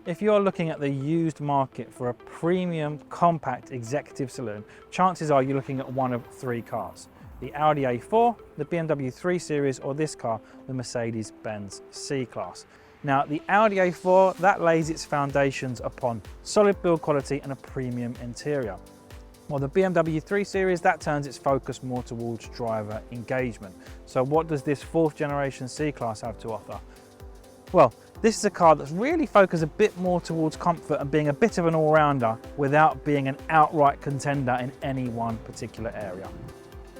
If you're looking at the used market for a premium compact executive saloon, chances are you're looking at one of three cars: the Audi A4, the BMW 3 Series, or this car, the Mercedes-Benz C-Class. Now, the Audi A4, that lays its foundations upon solid build quality and a premium interior. While the BMW 3 Series, that turns its focus more towards driver engagement. So what does this fourth generation C-Class have to offer? Well, this is a car that's really focused a bit more towards comfort and being a bit of an all-rounder without being an outright contender in any one particular area.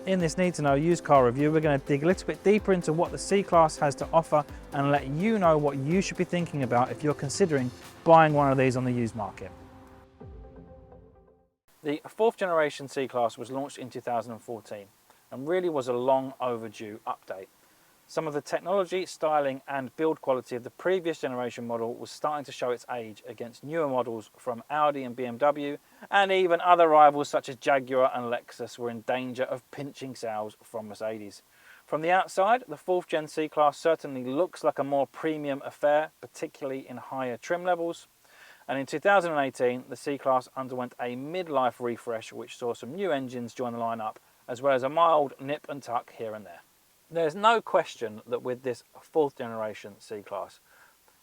In this Need to Know used car review, we're going to dig a little bit deeper into what the C-Class has to offer and let you know what you should be thinking about if you're considering buying one of these on the used market. The fourth generation C-Class was launched in 2014 and really was a long overdue update. Some of the technology, styling and build quality of the previous generation model was starting to show its age against newer models from Audi and BMW, and even other rivals such as Jaguar and Lexus were in danger of pinching sales from Mercedes. From the outside, the 4th Gen C-Class certainly looks like a more premium affair, particularly in higher trim levels. And in 2018, the C-Class underwent a midlife refresh which saw some new engines join the lineup, as well as a mild nip and tuck here and there. There's no question that with this 4th generation C-Class,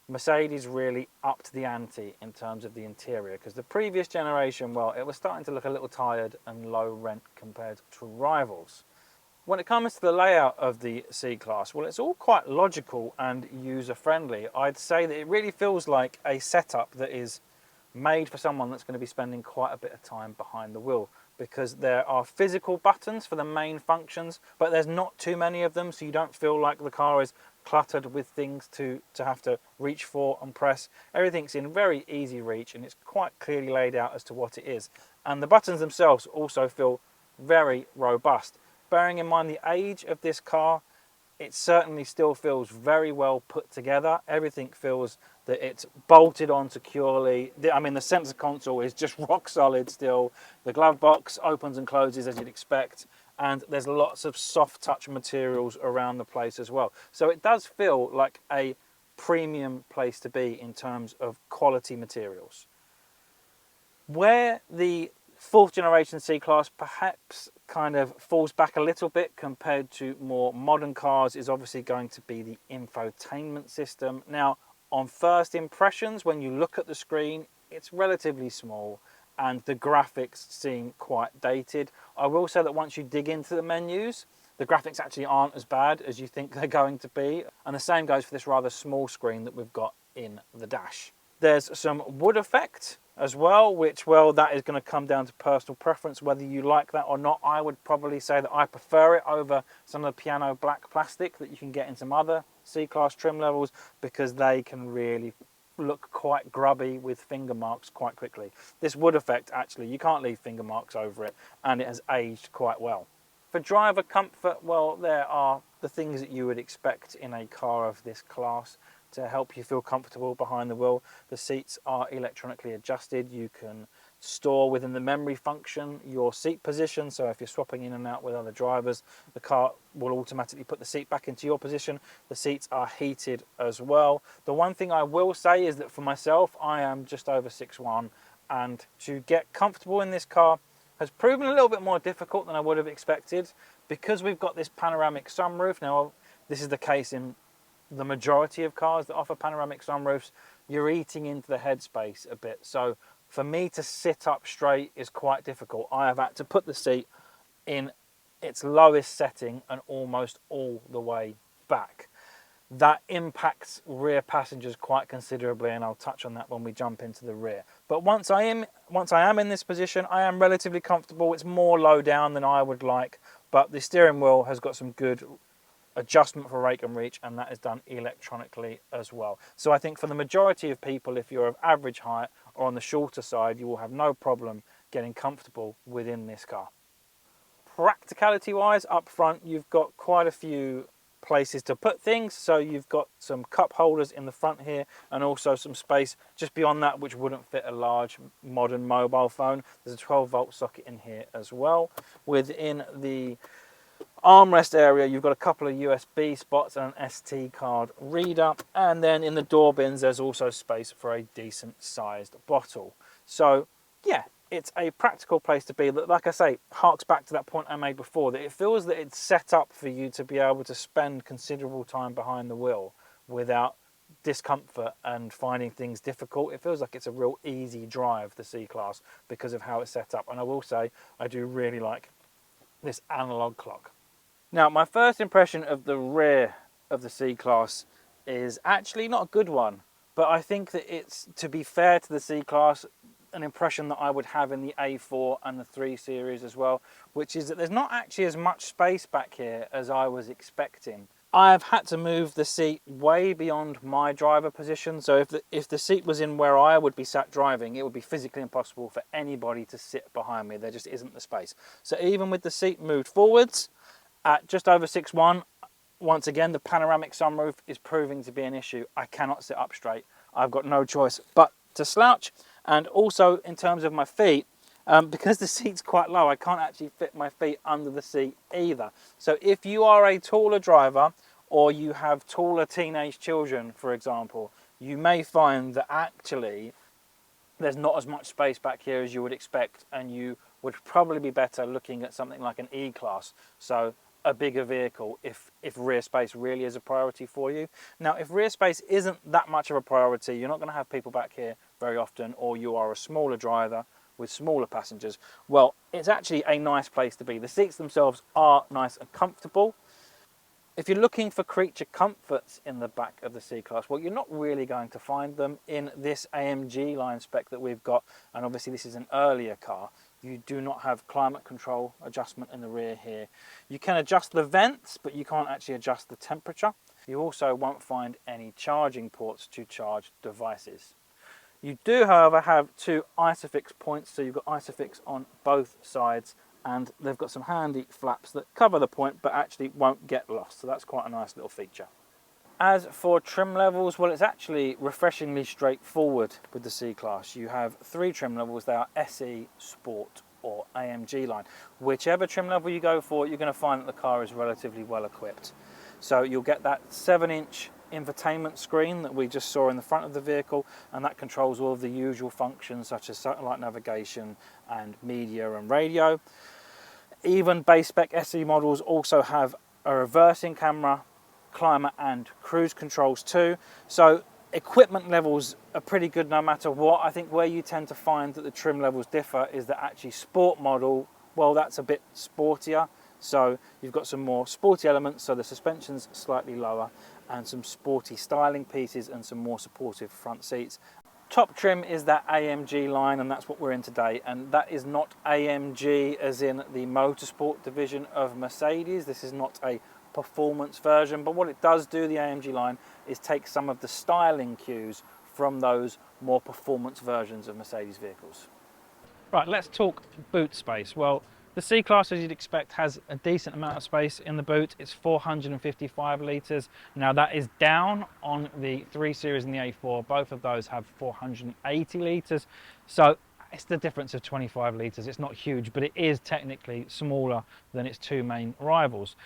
Mercedes really upped the ante in terms of the interior, because the previous generation, well, it was starting to look a little tired and low rent compared to rivals. When it comes to the layout of the C-Class, well, it's all quite logical and user-friendly. I'd say that it really feels like a setup that is made for someone that's going to be spending quite a bit of time behind the wheel, because there are physical buttons for the main functions, but there's not too many of them, so you don't feel like the car is cluttered with things to have to reach for and press. Everything's in very easy reach and it's quite clearly laid out as to what it is. And the buttons themselves also feel very robust. Bearing in mind the age of this car, it certainly still feels very well put together. Everything feels that it's bolted on securely. I mean, the center console is just rock solid still. The glove box opens and closes as you'd expect, and there's lots of soft touch materials around the place as well. So it does feel like a premium place to be in terms of quality materials. Where the 4th generation C-Class perhaps kind of falls back a little bit compared to more modern cars is obviously going to be the infotainment system. Now, on first impressions, when you look at the screen, it's relatively small and the graphics seem quite dated. I will say that once you dig into the menus, the graphics actually aren't as bad as you think they're going to be. And the same goes for this rather small screen that we've got in the dash. There's some wood effect as well, which, well, that is going to come down to personal preference, whether you like that or not. I would probably say that I prefer it over some of the piano black plastic that you can get in some other C-Class trim levels, because they can really look quite grubby with finger marks quite quickly. This wood effect, actually, you can't leave finger marks over it, and it has aged quite well. For driver comfort, well, there are the things that you would expect in a car of this class to help you feel comfortable behind the wheel. The seats are electronically adjusted. You can store within the memory function your seat position, so if you're swapping in and out with other drivers, the car will automatically put the seat back into your position. The seats are heated as well. The one thing I will say is that for myself, I am just over 6'1", and to get comfortable in this car has proven a little bit more difficult than I would have expected, because we've got this panoramic sunroof. Now, this is the case in the majority of cars that offer panoramic sunroofs. You're eating into the headspace a bit, so for me to sit up straight is quite difficult. I have had to put the seat in its lowest setting and almost all the way back. That impacts rear passengers quite considerably, and I'll touch on that when we jump into the rear. But once I am in this position, I am relatively comfortable. It's more low down than I would like, but the steering wheel has got some good adjustment for rake and reach, and that is done electronically as well. So I think for the majority of people, if you're of average height or on the shorter side, you will have no problem getting comfortable within this car. Practicality wise, up front, you've got quite a few places to put things. So you've got some cup holders in the front here, and also some space just beyond that which wouldn't fit a large modern mobile phone. There's a 12-volt socket in here as well. Within the Armrest area, you've got a couple of USB spots and an SD card reader, and then in the door bins there's also space for a decent sized bottle. So yeah, it's a practical place to be that, like I say, harks back to that point I made before, that it feels that it's set up for you to be able to spend considerable time behind the wheel without discomfort and finding things difficult. It feels like it's a real easy drive, the C-Class, because of how it's set up. And I will say, I do really like this analog clock. Now, my first impression of the rear of the C-Class is actually not a good one, but I think that it's, to be fair to the C-Class, an impression that I would have in the A4 and the 3 Series as well, which is that there's not actually as much space back here as I was expecting. I've had to move the seat way beyond my driver position, so if the seat was in where I would be sat driving, it would be physically impossible for anybody to sit behind me. There just isn't the space. So even with the seat moved forwards, at just over 6'1", once again, the panoramic sunroof is proving to be an issue. I cannot sit up straight. I've got no choice but to slouch. And also in terms of my feet, because the seat's quite low, I can't actually fit my feet under the seat either. So if you are a taller driver or you have taller teenage children, for example, you may find that actually there's not as much space back here as you would expect, and you would probably be better looking at something like an E-Class. So a bigger vehicle if rear space really is a priority for you. Now, if rear space isn't that much of a priority, you're not going to have people back here very often, or you are a smaller driver with smaller passengers, well, it's actually a nice place to be. The seats themselves are nice and comfortable. If you're looking for creature comforts in the back of the C-Class, well, you're not really going to find them in this AMG line spec that we've got, and obviously this is an earlier car. You do not have climate control adjustment in the rear here. You can adjust the vents, but you can't actually adjust the temperature. You also won't find any charging ports to charge devices. You do, however, have 2 ISOFIX points, so you've got ISOFIX on both sides, and they've got some handy flaps that cover the point but actually won't get lost, so that's quite a nice little feature. As for trim levels, well, it's actually refreshingly straightforward with the C-Class. You have 3 trim levels. They are SE, Sport or AMG line. Whichever trim level you go for, you're going to find that the car is relatively well equipped. So you'll get that 7-inch infotainment screen that we just saw in the front of the vehicle, and that controls all of the usual functions such as satellite navigation and media and radio. Even base spec SE models also have a reversing camera, climate and cruise controls too. So equipment levels are pretty good no matter what. I think where you tend to find that the trim levels differ is that actually sport model, well, that's a bit sportier. So you've got some more sporty elements, so the suspension's slightly lower, and some sporty styling pieces and some more supportive front seats. Top trim is that AMG line, and that's what we're in today, and that is not AMG as in the motorsport division of Mercedes. This is not a performance version, but what it does do, the AMG line, is take some of the styling cues from those more performance versions of Mercedes vehicles. Right, let's talk boot space. Well, the C-Class, as you'd expect, has a decent amount of space in the boot. It's 455 litres. Now that is down on the 3 Series and the A4. Both of those have 480 litres. So it's the difference of 25 litres. It's not huge, but it is technically smaller than its 2 main rivals.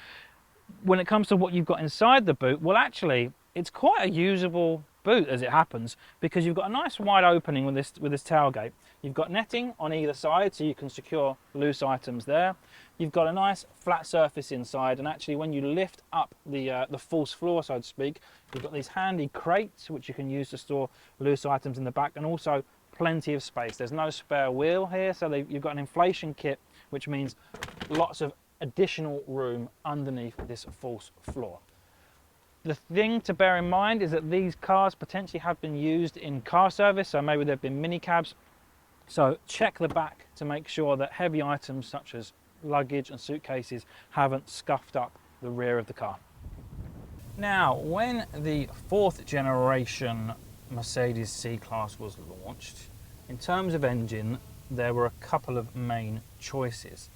When it comes to what you've got inside the boot, well, actually, it's quite a usable boot as it happens, because you've got a nice wide opening with this tailgate. You've got netting on either side, so you can secure loose items there. You've got a nice flat surface inside, and actually when you lift up the false floor, so to speak, you've got these handy crates which you can use to store loose items in the back, and also plenty of space. There's no spare wheel here, so you've got an inflation kit, which means lots of additional room underneath this false floor. The thing to bear in mind is that these cars potentially have been used in car service, so maybe they've been mini cabs. So check the back to make sure that heavy items such as luggage and suitcases haven't scuffed up the rear of the car. Now, when the 4th generation Mercedes C-Class was launched, in terms of engine, there were a couple of main choices.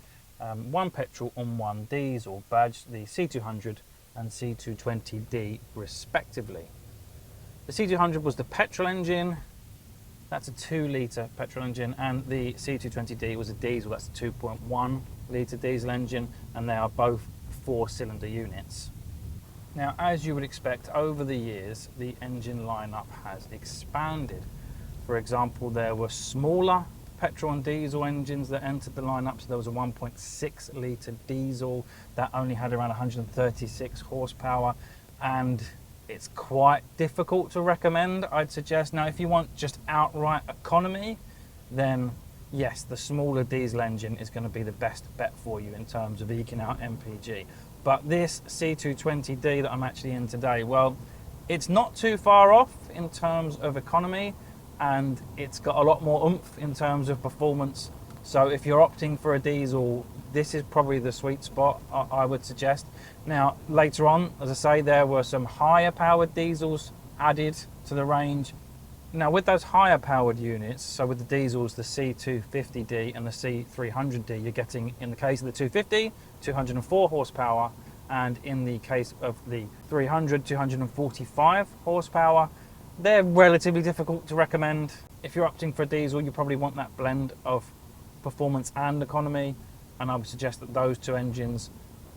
One petrol and one diesel badged, the C200 and C220D respectively. The C200 was the petrol engine, that's a 2-litre petrol engine, and the C220D was a diesel, that's a 2.1 litre diesel engine, and they are both 4-cylinder units. Now, as you would expect, over the years, the engine lineup has expanded. For example, there were smaller petrol and diesel engines that entered the lineup. So there was a 1.6 litre diesel that only had around 136 horsepower, and it's quite difficult to recommend, I'd suggest. Now, if you want just outright economy, then yes, the smaller diesel engine is going to be the best bet for you in terms of eking out MPG. But this C220D that I'm actually in today, well, it's not too far off in terms of economy, and it's got a lot more oomph in terms of performance. So if you're opting for a diesel, this is probably the sweet spot, I would suggest. Now, later on, as I say, there were some higher powered diesels added to the range. Now, with those higher powered units, so with the diesels, the C250D and the C300D, you're getting, in the case of the 250, 204 horsepower, and in the case of the 300, 245 horsepower. They're relatively difficult to recommend. If you're opting for a diesel, you probably want that blend of performance and economy, and I would suggest that those two engines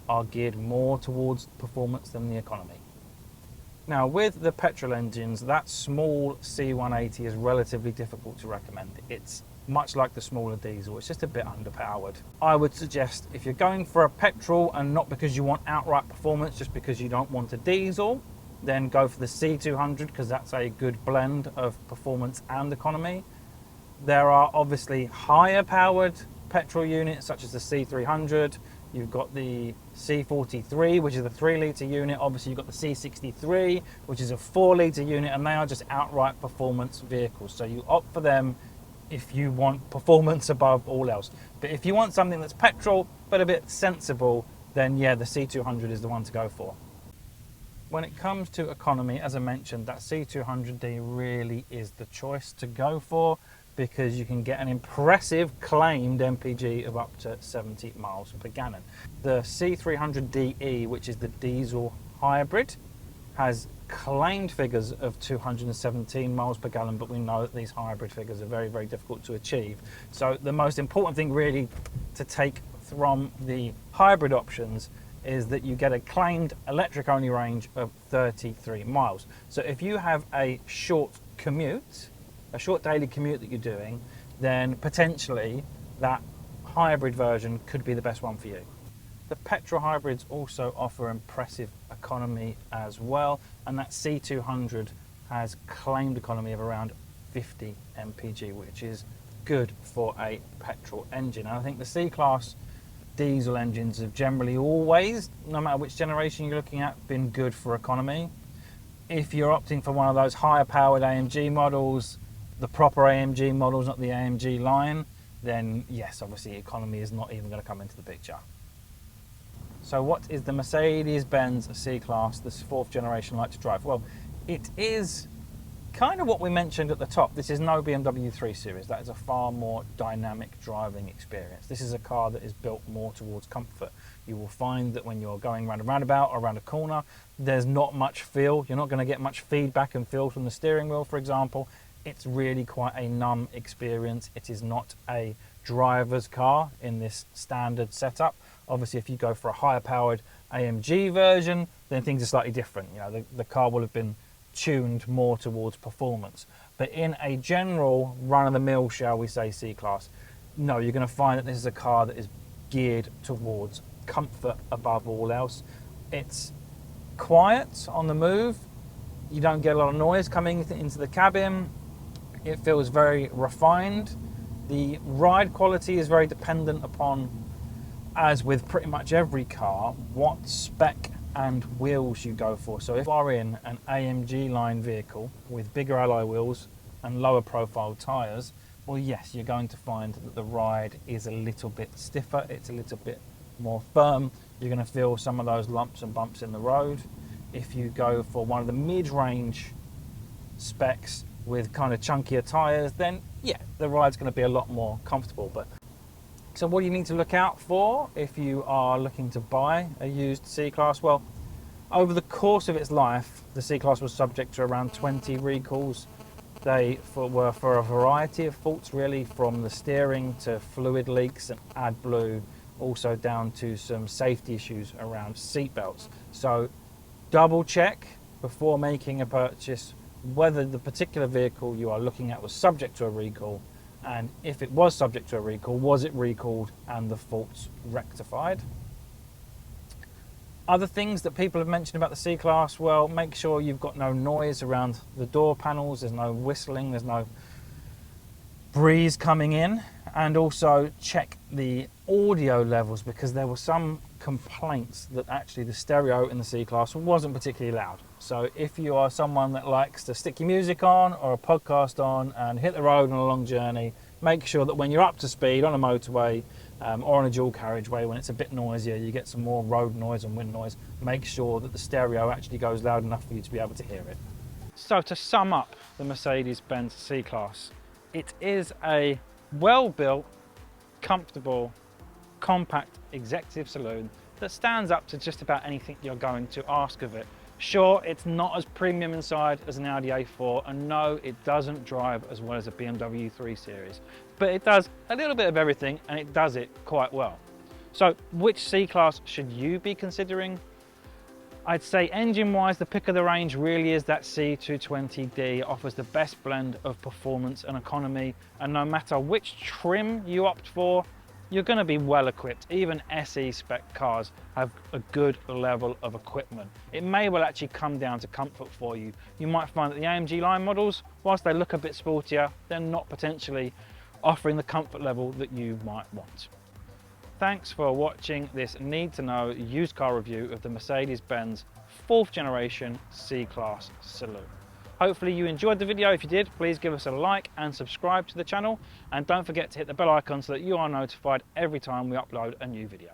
are geared more towards performance than the economy. Now, with the petrol engines, that small C180 is relatively difficult to recommend. It's much like the smaller diesel, it's just a bit underpowered. I would suggest, if you're going for a petrol and not because you want outright performance, just because you don't want a diesel, then go for the C200, because that's a good blend of performance and economy. There are obviously higher powered petrol units such as the C300. You've got the C43, which is a 3 litre unit. Obviously, you've got the C63, which is a 4 litre unit, and they are just outright performance vehicles. So you opt for them if you want performance above all else. But if you want something that's petrol but a bit sensible, then yeah, the C200 is the one to go for. When it comes to economy, as I mentioned, that C200D really is the choice to go for, because you can get an impressive claimed MPG of up to 70 miles per gallon. The C300DE, which is the diesel hybrid, has claimed figures of 217 miles per gallon, but we know that these hybrid figures are very, very difficult to achieve. So the most important thing really to take from the hybrid options is that you get a claimed electric only range of 33 miles. So if you have a short commute, a short daily commute that you're doing, then potentially that hybrid version could be the best one for you. The petrol hybrids also offer impressive economy as well, and that C200 has claimed economy of around 50 mpg, which is good for a petrol engine. And I think the C-Class diesel engines have generally always, no matter which generation you're looking at, been good for economy. If you're opting for one of those higher powered AMG models, the proper AMG models, not the AMG line, then yes, obviously economy is not even going to come into the picture. So what is the Mercedes-Benz C-Class, this 4th generation, like to drive? Well, it is kind of what we mentioned at the top. This is no BMW 3 Series. That is a far more dynamic driving experience. This is a car that is built more towards comfort. You will find that when you're going around a roundabout or around a corner, there's not much feel. You're not going to get much feedback and feel from the steering wheel, for example. It's really quite a numb experience. It is not a driver's car in this standard setup. Obviously, if you go for a higher powered AMG version, then things are slightly different. You know, the car will have been tuned more towards performance. But in a general run-of-the-mill, shall we say, C-Class, no, you're going to find that this is a car that is geared towards comfort above all else. It's quiet on the move. You don't get a lot of noise coming into the cabin. It feels very refined. The ride quality is very dependent upon, as with pretty much every car, what spec and wheels you go for. So if you are in an AMG line vehicle with bigger alloy wheels and lower profile tyres, well yes, you're going to find that the ride is a little bit stiffer, it's a little bit more firm. You're going to feel some of those lumps and bumps in the road. If you go for one of the mid-range specs with kind of chunkier tyres, then yeah, the ride's going to be a lot more comfortable. But so what do you need to look out for if you are looking to buy a used C-Class? Well, over the course of its life, the C-Class was subject to around 20 recalls. They were for a variety of faults, really, from the steering to fluid leaks and AdBlue also down to some safety issues around seat belts. So double check before making a purchase whether the particular vehicle you are looking at was subject to a recall, and if it was subject to a recall, was it recalled and the faults rectified. Other things that people have mentioned about the C-Class, well, make sure you've got no noise around the door panels, there's no whistling, there's no breeze coming in, and also check the audio levels, because there were some complaints that actually the stereo in the C-Class wasn't particularly loud. So if you are someone that likes to stick your music on or a podcast on and hit the road on a long journey, make sure that when you're up to speed on a motorway or on a dual carriageway, when it's a bit noisier, you get some more road noise and wind noise, make sure that the stereo actually goes loud enough for you to be able to hear it. So to sum up the Mercedes-Benz C-Class, it is a well-built, comfortable, compact executive saloon that stands up to just about anything you're going to ask of it. Sure, it's not as premium inside as an Audi A4, and no, it doesn't drive as well as a BMW 3 Series, but it does a little bit of everything and it does it quite well. So which C-Class should you be considering? I'd say engine-wise, the pick of the range really is that C220D. It offers the best blend of performance and economy, and no matter which trim you opt for, you're going to be well equipped. Even SE spec cars have a good level of equipment. It may well actually come down to comfort for you. You might find that the AMG line models, whilst they look a bit sportier, they're not potentially offering the comfort level that you might want. Thanks for watching this need-to-know used car review of the Mercedes-Benz 4th generation C-Class Saloon. Hopefully you enjoyed the video. If you did, please give us a like and subscribe to the channel, and don't forget to hit the bell icon so that you are notified every time we upload a new video.